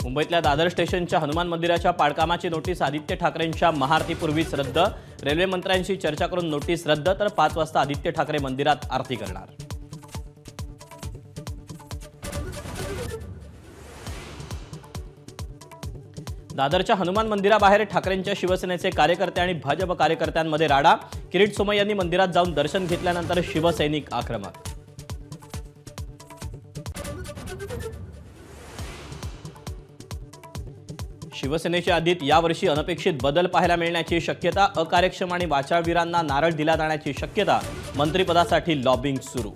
मुंबईतल्या दादर स्टेशनच्या हनुमान मंदिराच्या पाडकामाची नोटीस आदित्य ठाकरेंच्या महाआरतीपूर्वीच रद्द। रेल्वे मंत्र्यांशी चर्चा करून नोटीस रद्द, तर 5 वाजता आदित्य ठाकरे मंदिरात आरती करणार। दादरच्या हनुमान मंदिराबाहेर ठाकरेंच्या शिवसेनेचे कार्यकर्ते आणि भाजप कार्यकर्त्यांमध्ये राडा। किरीट सोमय्या यांनी मंदिरात जाऊन दर्शन घेतल्यानंतर शिवसैनिक आक्रमक। शिवसेनेचे आधीत यावर्षी अनपेक्षित बदल पाहायला मिळण्याची शक्यता। अकार्यक्षम आणि वाचाळवीरांना नारळ दिला जाण्याची शक्यता। मंत्रिपदासाठी लॉबिंग सुरू।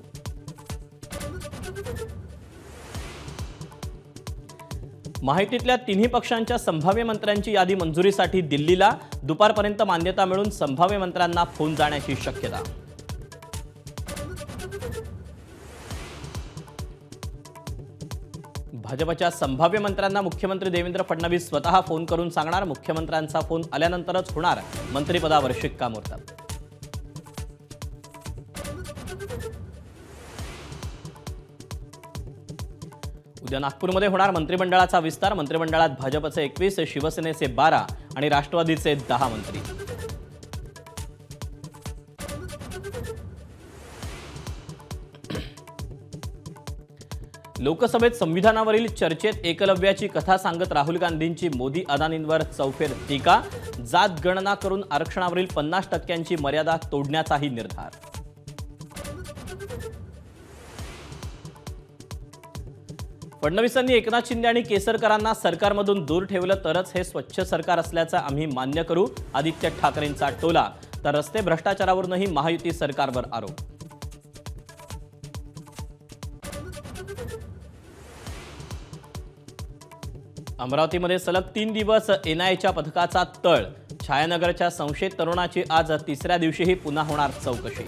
माहितीतल्या तिन्ही पक्षांच्या संभाव्य मंत्र्यांची यादी मंजुरीसाठी दिल्लीला। दुपारपर्यंत मान्यता मिळून संभाव्य मंत्र्यांना फोन जाण्याची शक्यता। भाजपच्या संभाव्य मंत्र्यांना मुख्यमंत्री देवेंद्र फडणवीस स्वतः फोन करून सांगणार। मुख्यमंत्र्यांचा फोन आल्यानंतरच होणार मंत्रिपदावर शिक्कामोर्तब। उद्या नागपूरमध्ये होणार मंत्रिमंडळाचा विस्तार। मंत्रिमंडळात भाजपचे 21, शिवसेनेचे 12 आणि राष्ट्रवादीचे 10 मंत्री। लोकसभेत संविधानावरील चर्चेत एकलव्याची कथा सांगत राहुल गांधींची मोदी अदानींवर चौफेर टीका। जात गणना करून आरक्षणावरील 50% मर्यादा तोडण्याचाही निर्धार। फडणवीसांनी एकनाथ शिंदे आणि केसरकरांना सरकारमधून दूर ठेवलं तरच हे स्वच्छ सरकार असल्याचं आम्ही मान्य करू। आदित्य ठाकरेंचा टोला। तर रस्ते भ्रष्टाचारावरूनही महायुती सरकारवर आरोप। अमरावतीमध्ये सलग 3 दिवस एनआयएच्या पथकाचा तळ। छायानगरच्या संशयित तरुणाची आज 3ऱ्या दिवशीही पुन्हा होणार चौकशी।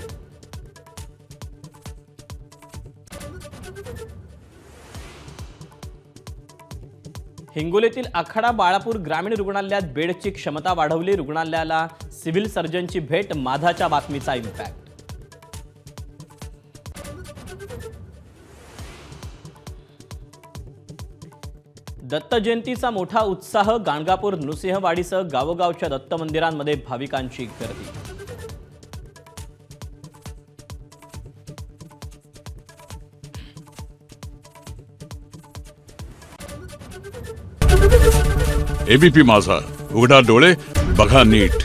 हिंगोलीतील आखाडा बाळापूर ग्रामीण रुग्णालयात बेडची क्षमता वाढवली। रुग्णालयाला सिव्हिल सर्जनची भेट। माधाच्या बातमीचा इम्पॅक्ट। दत्त जयंतीचा मोठा उत्साह। गाणगापूर, नृसिंहवाडीसह गावोगावच्या दत्त मंदिरांमध्ये भाविकांची गर्दी। एबीपी माझा, उघडा डोळे बघा नीट।